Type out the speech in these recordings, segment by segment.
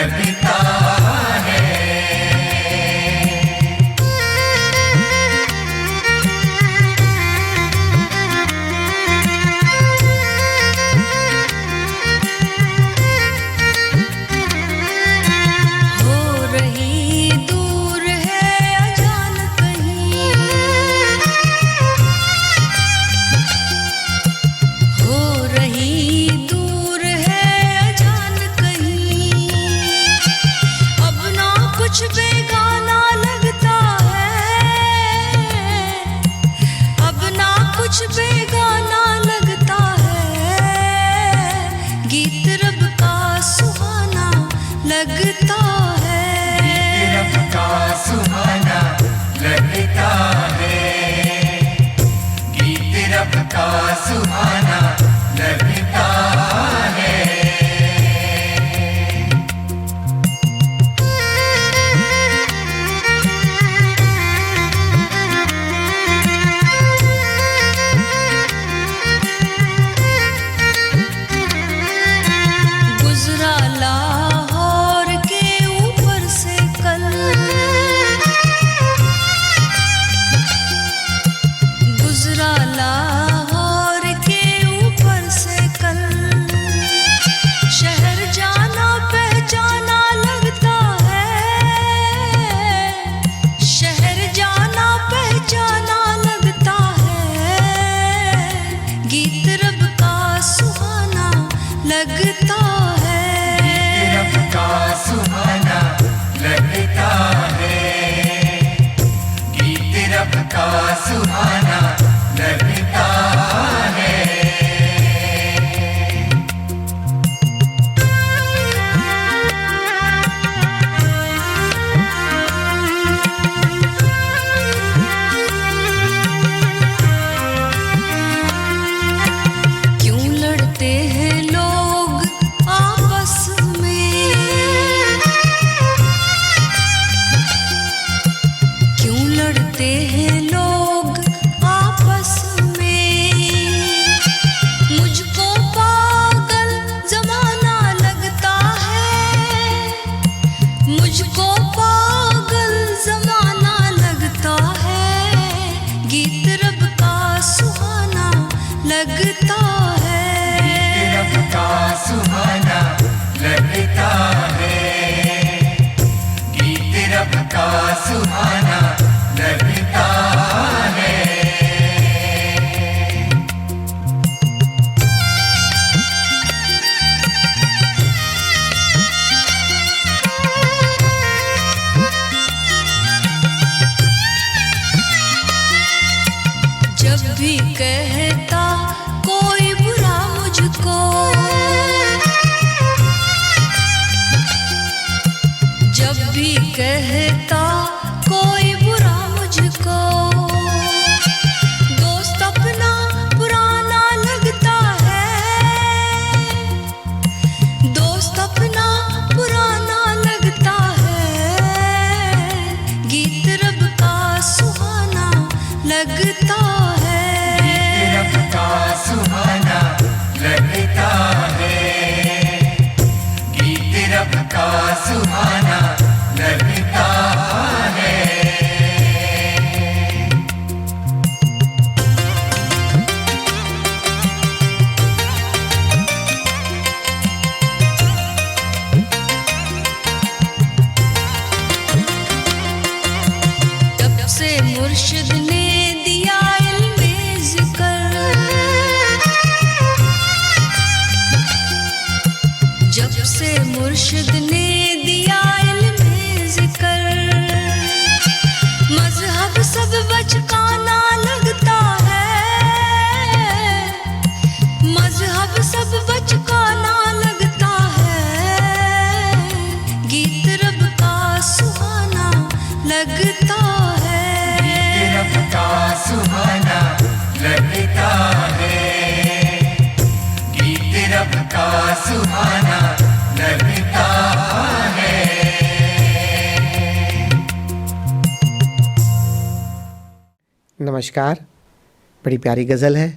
लगता है। हो रही दूर है अजान कहीं, हो रही दूर है अजान कहीं, अब ना कुछ बेगाना लगता है, अब ना कुछ बेगाना लगता है, गीत रब का सुहाना लगता है, रब का सुहाना लगता है, गीत रब का सुहाना लगता है। गुजरा लाहौर के ऊपर से कल, गुजरा लाहौर के ऊपर से कल, शहर जाना पहचाना लगता है, शहर जाना पहचाना लगता है, गीत रब का सुहाना लगता है, रब का सुहाना लगता है, गीत रब का सुहाना लगता है। क्यों लड़ते हैं लोग आपस में, क्यों लड़ते हैं लोग आपस में, मुझको पागल जमाना लगता है, मुझको पागल जमाना लगता है, गीत रब का सुहाना लगता है, रब का सुहाना लगता है, गीत रब का सुहाना लगता है। जब भी कहता कोई बुरा मुझको, जब भी कहता कोई बुरा मुझको, दोस्त अपना पुराना लगता है, दोस्त अपना पुराना लगता है, गीत रब का सुहाना लगता है, रब का सुहाना लगता है, गीत रब का सुहाना लगता है। जब से मुर्शिद ने दिया इल्मे ज़िक्र, जब से मुर्शिद ने दिया इल्मे ज़िक्र, मज़हब सब बचकाना लगता है, मज़हब सब बचकाना लगता है, गीत रब का सुहाना लगता है, रब का सुहाना लगता है, गीत रब का सुहाना लगता है। नमस्कार। बड़ी प्यारी गज़ल है।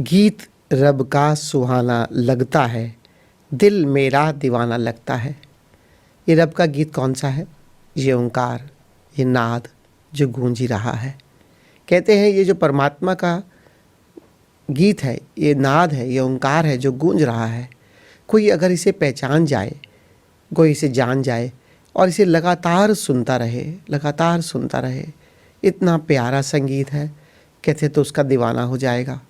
गीत रब का सुहाना लगता है, दिल मेरा दीवाना लगता है। ये रब का गीत कौन सा है? ये ओंकार, ये नाद जो गूंज ही रहा है। कहते हैं ये जो परमात्मा का गीत है, ये नाद है, ये ओंकार है जो गूंज रहा है। कोई अगर इसे पहचान जाए, कोई इसे जान जाए और इसे लगातार सुनता रहे, लगातार सुनता रहे, इतना प्यारा संगीत है, कहते तो उसका दीवाना हो जाएगा,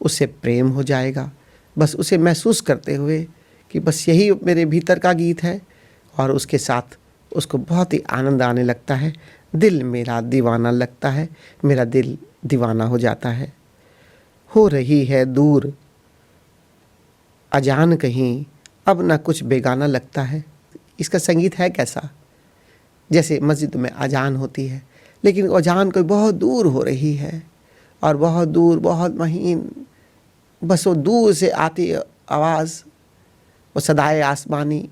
उससे प्रेम हो जाएगा, बस उसे महसूस करते हुए कि बस यही मेरे भीतर का गीत है, और उसके साथ उसको बहुत ही आनंद आने लगता है। दिल मेरा दीवाना लगता है, मेरा दिल दीवाना हो जाता है। हो रही है दूर अजान कहीं, अब ना कुछ बेगाना लगता है। इसका संगीत है कैसा? जैसे मस्जिद में अजान होती है, लेकिन अजान कोई बहुत दूर हो रही है, और बहुत दूर, बहुत महीन, बस वो दूर से आती आवाज़, वो सदाए आसमानी,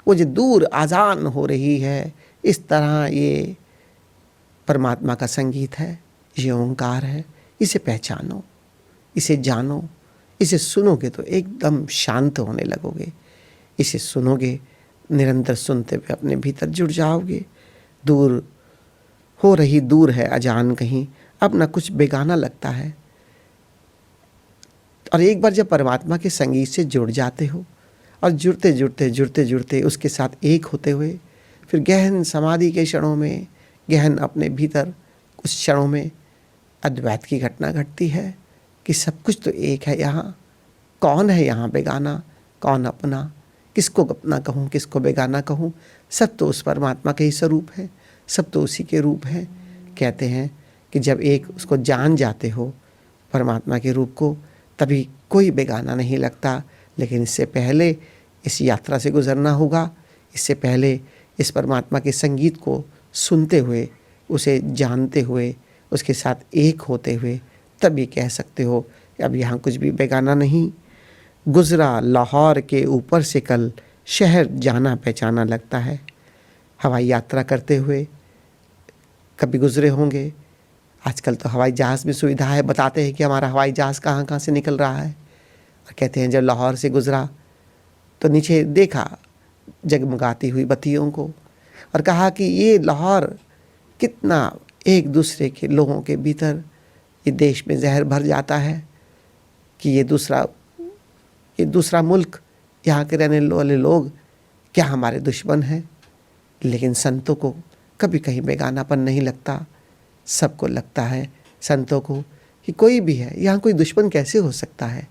वो जो दूर अजान हो रही है, इस तरह ये परमात्मा का संगीत है, ये ओंकार है। इसे पहचानो, इसे जानो, इसे सुनोगे तो एकदम शांत होने लगोगे। इसे सुनोगे, निरंतर सुनते हुए अपने भीतर जुड़ जाओगे। दूर हो रही दूर है अजान कहीं, अब ना कुछ बेगाना लगता है। और एक बार जब परमात्मा के संगीत से जुड़ जाते हो, और जुड़ते जुड़ते जुड़ते जुड़ते उसके साथ एक होते हुए फिर गहन समाधि के क्षणों में, गहन अपने भीतर कुछ क्षणों में अद्वैत की घटना घटती है कि सब कुछ तो एक है यहाँ। कौन है यहाँ बेगाना, कौन अपना, किसको अपना कहूँ, किसको बेगाना कहूँ? सब तो उस परमात्मा के ही स्वरूप है, सब तो उसी के रूप हैं। कहते हैं कि जब एक उसको जान जाते हो परमात्मा के रूप को, तभी कोई बेगाना नहीं लगता। लेकिन इससे पहले इस यात्रा से गुजरना होगा, इससे पहले इस परमात्मा के संगीत को सुनते हुए, उसे जानते हुए, उसके साथ एक होते हुए, तब ये कह सकते हो कि अब यहाँ कुछ भी बेगाना नहीं। गुजरा लाहौर के ऊपर से कल, शहर जाना पहचाना लगता है। हवाई यात्रा करते हुए कभी गुजरे होंगे। आजकल तो हवाई जहाज़ में सुविधा है, बताते हैं कि हमारा हवाई जहाज़ कहाँ कहाँ से निकल रहा है। और कहते हैं जब लाहौर से गुजरा तो नीचे देखा जगमगाती हुई बत्तियों को, और कहा कि ये लाहौर कितना एक दूसरे के लोगों के भीतर ये देश में जहर भर जाता है कि ये दूसरा मुल्क, यहाँ के रहने वाले लोग क्या हमारे दुश्मन हैं? लेकिन संतों को कभी कहीं बेगानापन नहीं लगता। सबको लगता है संतों को कि कोई भी है, यहाँ कोई दुश्मन कैसे हो सकता है?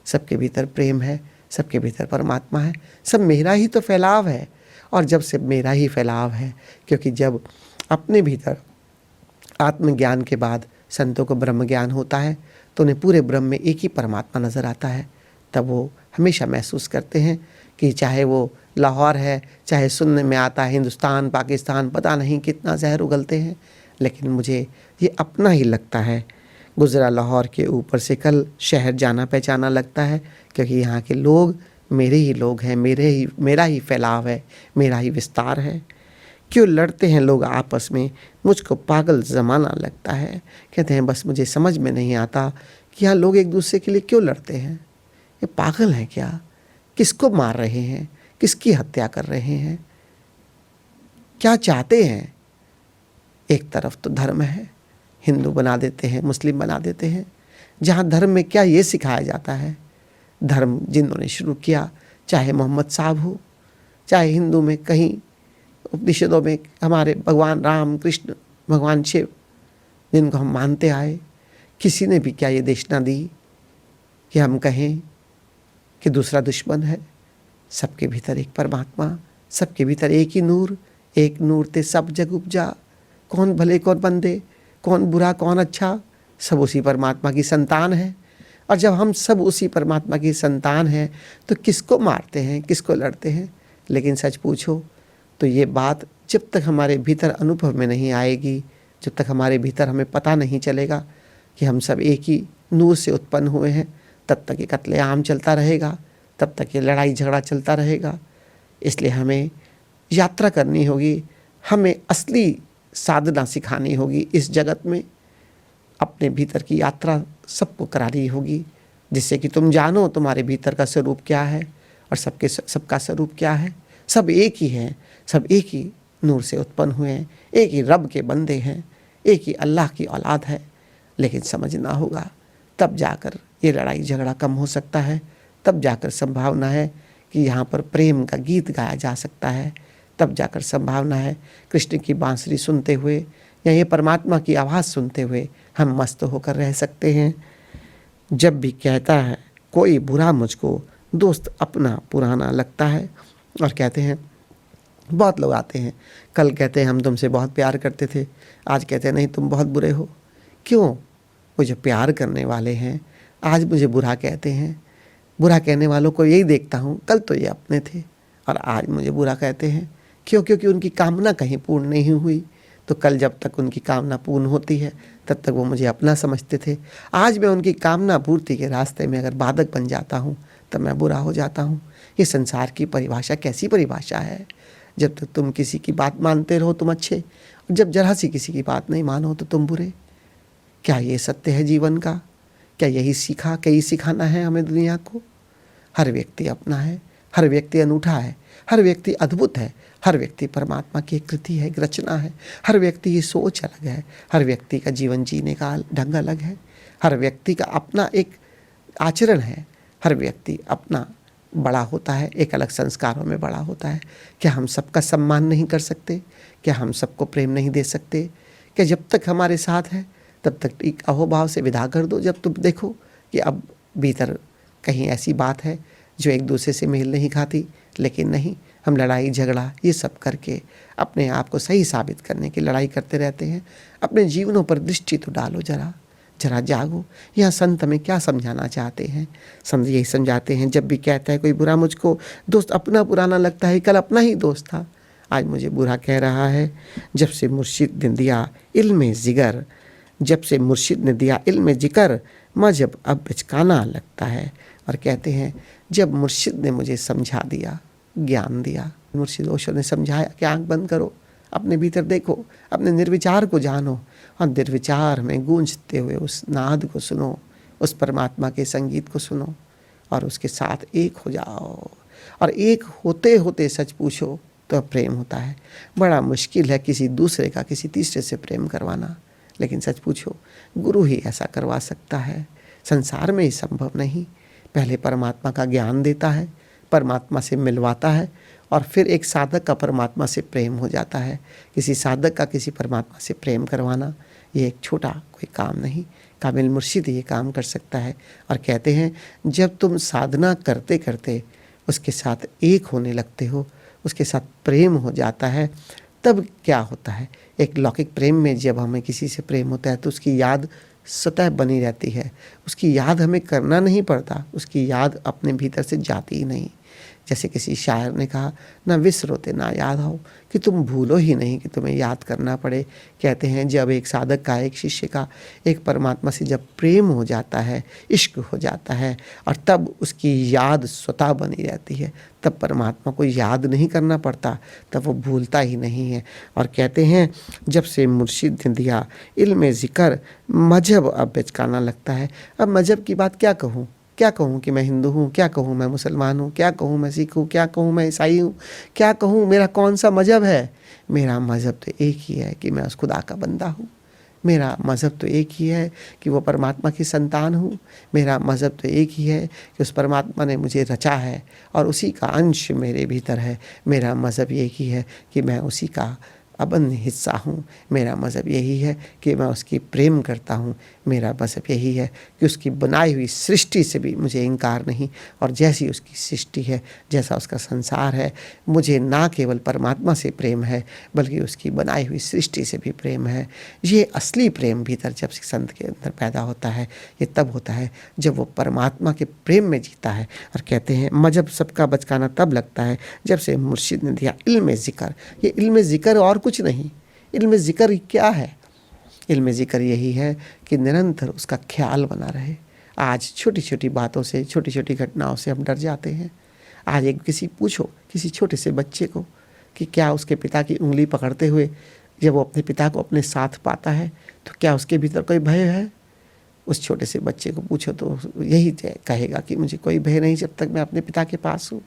सबके भीतर प्रेम है, सबके भीतर परमात्मा है, सब मेरा ही तो फैलाव है। और जब से मेरा ही फैलाव है, क्योंकि जब अपने भीतर आत्मज्ञान के बाद संतों को ब्रह्म ज्ञान होता है तो उन्हें पूरे ब्रह्म में एक ही परमात्मा नज़र आता है। तब वो हमेशा महसूस करते हैं कि चाहे वो लाहौर है, चाहे सुनने में आता है हिंदुस्तान, पाकिस्तान, पता नहीं कितना जहर उगलते हैं, लेकिन मुझे ये अपना ही लगता है। गुजरा लाहौर के ऊपर से कल, शहर जाना पहचाना लगता है, क्योंकि यहाँ के लोग मेरे ही लोग हैं, मेरा ही फैलाव है, मेरा ही विस्तार है। क्यों लड़ते हैं लोग आपस में, मुझको पागल ज़माना लगता है। कहते हैं बस मुझे समझ में नहीं आता कि यहाँ लोग एक दूसरे के लिए क्यों लड़ते हैं। ये पागल हैं क्या? किसको मार रहे हैं, किसकी हत्या कर रहे हैं, क्या चाहते हैं? एक तरफ तो धर्म है, हिंदू बना देते हैं, मुस्लिम बना देते हैं, जहाँ धर्म में क्या ये सिखाया जाता है? धर्म जिन्होंने शुरू किया, चाहे मोहम्मद साहब हो, चाहे हिंदू में कहीं उपनिषदों में हमारे भगवान राम, कृष्ण, भगवान शिव, जिनको हम मानते आए, किसी ने भी क्या ये देशना दी कि हम कहें कि दूसरा दुश्मन है? सबके भीतर एक परमात्मा, सबके भीतर एक ही नूर, एक नूर ते सब जग उपजा। कौन भले कौन बंदे, कौन बुरा कौन अच्छा, सब उसी परमात्मा की संतान है। और जब हम सब उसी परमात्मा की संतान हैं तो किसको मारते हैं, किसको लड़ते हैं? लेकिन सच पूछो तो ये बात जब तक हमारे भीतर अनुभव में नहीं आएगी, जब तक हमारे भीतर हमें पता नहीं चलेगा कि हम सब एक ही नूर से उत्पन्न हुए हैं, तब तक ये कत्लेआम चलता रहेगा, तब तक ये लड़ाई झगड़ा चलता रहेगा। इसलिए हमें यात्रा करनी होगी, हमें असली साधना सिखानी होगी इस जगत में। अपने भीतर की यात्रा सबको करानी होगी, जिससे कि तुम जानो तुम्हारे भीतर का स्वरूप क्या है और सबका स्वरूप क्या है। सब एक ही हैं, सब एक ही नूर से उत्पन्न हुए हैं, एक ही रब के बंदे हैं, एक ही अल्लाह की औलाद है। लेकिन समझना होगा, तब जाकर ये लड़ाई झगड़ा कम हो सकता है, तब जाकर संभावना है कि यहाँ पर प्रेम का गीत गाया जा सकता है, तब जाकर संभावना है कृष्ण की बांसुरी सुनते हुए या ये परमात्मा की आवाज़ सुनते हुए हम मस्त होकर रह सकते हैं। जब भी कहता है कोई बुरा मुझको, दोस्त अपना पुराना लगता है। और कहते हैं, बहुत लोग आते हैं, कल कहते हैं हम तुमसे बहुत प्यार करते थे, आज कहते हैं नहीं तुम बहुत बुरे हो। क्यों? वो जो प्यार करने वाले हैं आज मुझे बुरा कहते हैं। बुरा कहने वालों को यही देखता हूँ, कल तो ये अपने थे और आज मुझे बुरा कहते हैं। क्यों? क्योंकि उनकी कामना कहीं पूर्ण नहीं हुई। तो कल जब तक उनकी कामना पूर्ण होती है तब तक वो मुझे अपना समझते थे। आज मैं उनकी कामना पूर्ति के रास्ते में अगर बाधक बन जाता हूँ तब मैं बुरा हो जाता हूँ। ये संसार की परिभाषा कैसी परिभाषा है? जब तक तुम किसी की बात मानते रहो तुम अच्छे, और जब जरा सी किसी की बात नहीं मानो तो तुम बुरे। क्या ये सत्य है जीवन का? क्या यही सिखाना है हमें दुनिया को? हर व्यक्ति अपना है, हर व्यक्ति अनूठा है, हर व्यक्ति अद्भुत है, हर व्यक्ति परमात्मा की एक कृति है, एक रचना है। हर व्यक्ति की सोच अलग है, हर व्यक्ति का जीवन जीने का ढंग अलग है, हर व्यक्ति का अपना एक आचरण है, हर व्यक्ति अपना बड़ा होता है, एक अलग संस्कारों में बड़ा होता है। क्या हम सबका सम्मान नहीं कर सकते? क्या हम सबको प्रेम नहीं दे सकते? क्या जब तक हमारे साथ है तब तक एक अहोभाव से विदा कर दो? जब तुम देखो कि अब भीतर कहीं ऐसी बात है जो एक दूसरे से मेल नहीं खाती, लेकिन नहीं, हम लड़ाई झगड़ा ये सब करके अपने आप को सही साबित करने की लड़ाई करते रहते हैं। अपने जीवनों पर दृष्टि तो डालो, जरा जागो। यह संत हमें क्या समझाना चाहते हैं? संत यही समझाते हैं, जब भी कहता है कोई बुरा मुझको, दोस्त अपना पुराना लगता है, कल अपना ही दोस्त था, आज मुझे बुरा कह रहा है। जब से मुर्शिद ने दिया इल्म जिगर, जब से मुर्शिद ने दिया इल्म जिकर, मजहब अब बिचकाना लगता है। और कहते हैं जब मुर्शिद ने मुझे समझा दिया, ज्ञान दिया, मुर्शिद ओशो ने समझाया कि आंख बंद करो, अपने भीतर देखो, अपने निर्विचार को जानो और निर्विचार में गूंजते हुए उस नाद को सुनो, उस परमात्मा के संगीत को सुनो और उसके साथ एक हो जाओ। और एक होते होते सच पूछो तो प्रेम होता है। बड़ा मुश्किल है किसी दूसरे का किसी तीसरे से प्रेम करवाना, लेकिन सच पूछो गुरु ही ऐसा करवा सकता है। संसार में ही संभव नहीं। पहले परमात्मा का ज्ञान देता है, परमात्मा से मिलवाता है और फिर एक साधक का परमात्मा से प्रेम हो जाता है। किसी साधक का किसी परमात्मा से प्रेम करवाना ये एक छोटा कोई काम नहीं, कामिल मुर्शिद ये काम कर सकता है। और कहते हैं जब तुम साधना करते करते उसके साथ एक होने लगते हो, उसके साथ प्रेम हो जाता है, तब क्या होता है? एक लौकिक प्रेम में जब हमें किसी से प्रेम होता है तो उसकी याद सतह बनी रहती है, उसकी याद हमें करना नहीं पड़ता, उसकी याद अपने भीतर से जाती ही नहीं। जैसे किसी शायर ने कहा, ना विसरोते ना याद हो, कि तुम भूलो ही नहीं कि तुम्हें याद करना पड़े। कहते हैं जब एक साधक का, एक शिष्य का एक परमात्मा से जब प्रेम हो जाता है, इश्क हो जाता है और तब उसकी याद स्वतः बनी रहती है, तब परमात्मा को याद नहीं करना पड़ता, तब वो भूलता ही नहीं है। और कहते हैं जब से मुर्शिद ने दिया इल्म ज़िक्र, मजहब अब बेचकाना लगता है। अब मजहब की बात क्या कहूँ? क्या कहूँ कि मैं हिंदू हूँ, क्या कहूँ मैं मुसलमान हूँ, क्या कहूँ मैं सिख हूँ, क्या कहूँ मैं ईसाई हूँ, क्या कहूँ मेरा कौन सा मज़हब है? मेरा मज़हब तो एक ही है कि मैं उस खुदा का बंदा हूँ। मेरा मज़हब तो एक ही है कि वो परमात्मा की संतान हूँ। मेरा मज़हब तो एक ही है कि उस परमात्मा ने मुझे रचा है और उसी का अंश मेरे भीतर है। मेरा मज़हब एक ही है कि मैं उसी का अबन्य हिस्सा हूँ। मेरा मज़हब यही है कि मैं उसकी प्रेम करता हूँ। मेरा मज़हब यही है कि उसकी बनाई हुई सृष्टि से भी मुझे इनकार नहीं, और जैसी उसकी सृष्टि है, जैसा उसका संसार है, मुझे ना केवल परमात्मा से प्रेम है बल्कि उसकी बनाई हुई सृष्टि से भी प्रेम है। ये असली प्रेम भीतर जब संत के अंदर पैदा होता है, ये तब होता है जब वो परमात्मा के प्रेम में जीता है। और कहते हैं मजहब सबका बचकाना तब लगता है जब से मुर्शिद ने दिया इल्म ज़िक्र। ये इल्म ज़िक्र और कुछ नहीं। इल्म ज़िक्र क्या है? इल्म ज़िक्र यही है कि निरंतर उसका ख्याल बना रहे। आज छोटी छोटी बातों से, छोटी छोटी घटनाओं से हम डर जाते हैं। आज एक पूछो किसी छोटे से बच्चे को कि क्या उसके पिता की उंगली पकड़ते हुए जब वो अपने पिता को अपने साथ पाता है तो क्या उसके भीतर कोई भय है? उस छोटे से बच्चे को पूछो तो यही कहेगा कि मुझे कोई भय नहीं जब तक मैं अपने पिता के पास हूँ।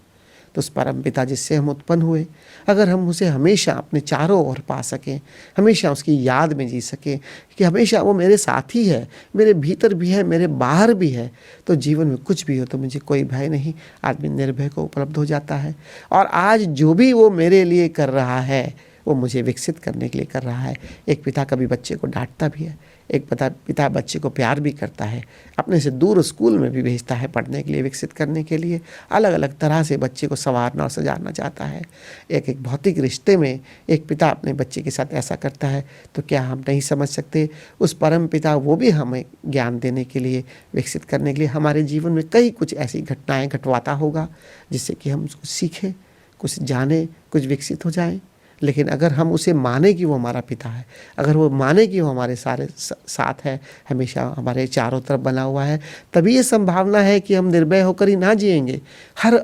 तो उस परम पिता जिससे हम उत्पन्न हुए, अगर हम उसे हमेशा अपने चारों ओर पा सकें, हमेशा उसकी याद में जी सकें कि हमेशा वो मेरे साथ ही है, मेरे भीतर भी है, मेरे बाहर भी है, तो जीवन में कुछ भी हो तो मुझे कोई भय नहीं, आदमी निर्भय को उपलब्ध हो जाता है। और आज जो भी वो मेरे लिए कर रहा है वो मुझे विकसित करने के लिए कर रहा है। एक पिता कभी बच्चे को डांटता भी है, एक पिता बच्चे को प्यार भी करता है, अपने से दूर स्कूल में भी भेजता है पढ़ने के लिए, विकसित करने के लिए, अलग अलग तरह से बच्चे को संवारना और सजाना चाहता है। एक भौतिक रिश्ते में एक पिता अपने बच्चे के साथ ऐसा करता है, तो क्या हम नहीं समझ सकते उस परम पिता वो भी हमें ज्ञान देने के लिए, विकसित करने के लिए हमारे जीवन में कई कुछ ऐसी घटनाएँ घटवाता होगा जिससे कि हम कुछ सीखें, कुछ जानें, कुछ विकसित हो जाएं। लेकिन अगर हम उसे माने कि वो हमारा पिता है, अगर वो माने कि वो हमारे सारे साथ है, हमेशा हमारे चारों तरफ बना हुआ है, तभी ये संभावना है कि हम निर्भय होकर ही ना जिएंगे। हर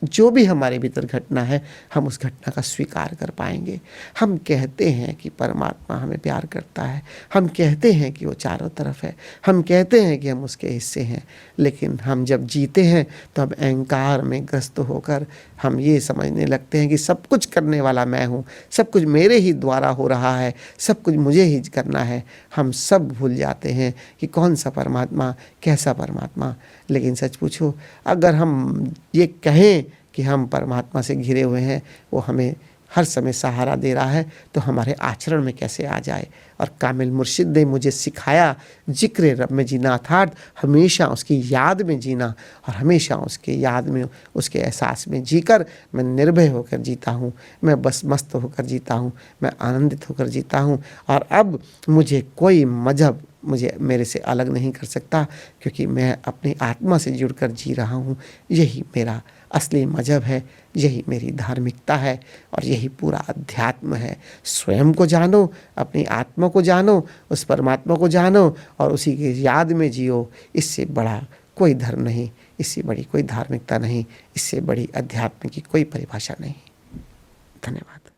जो भी हमारे भीतर घटना है हम उस घटना का स्वीकार कर पाएंगे। हम कहते हैं कि परमात्मा हमें प्यार करता है, हम कहते हैं कि वो चारों तरफ है, हम कहते हैं कि हम उसके हिस्से हैं, लेकिन हम जब जीते हैं तो हम अहंकार में ग्रस्त होकर हम ये समझने लगते हैं कि सब कुछ करने वाला मैं हूँ, सब कुछ मेरे ही द्वारा हो रहा है, सब कुछ मुझे ही करना है। हम सब भूल जाते हैं कि कौन सा परमात्मा, कैसा परमात्मा। लेकिन सच पूछो, अगर हम ये कहें कि हम परमात्मा से घिरे हुए हैं, वो हमें हर समय सहारा दे रहा है, तो हमारे आचरण में कैसे आ जाए। और कामिल मुर्शिद ने मुझे सिखाया जिक्र रब में जीना, अर्थात हमेशा उसकी याद में जीना, और हमेशा उसके याद में, उसके एहसास में जीकर मैं निर्भय होकर जीता हूँ, मैं बस मस्त होकर जीता हूँ, मैं आनंदित होकर जीता हूँ। और अब मुझे कोई मजहब मुझे मेरे से अलग नहीं कर सकता, क्योंकि मैं अपनी आत्मा से जुड़कर जी रहा हूँ। यही मेरा असली मजहब है, यही मेरी धार्मिकता है, और यही पूरा अध्यात्म है। स्वयं को जानो, अपनी आत्मा को जानो, उस परमात्मा को जानो और उसी की याद में जियो। इससे बड़ा कोई धर्म नहीं, इससे बड़ी कोई धार्मिकता नहीं, इससे बड़ी अध्यात्म की कोई परिभाषा नहीं। धन्यवाद।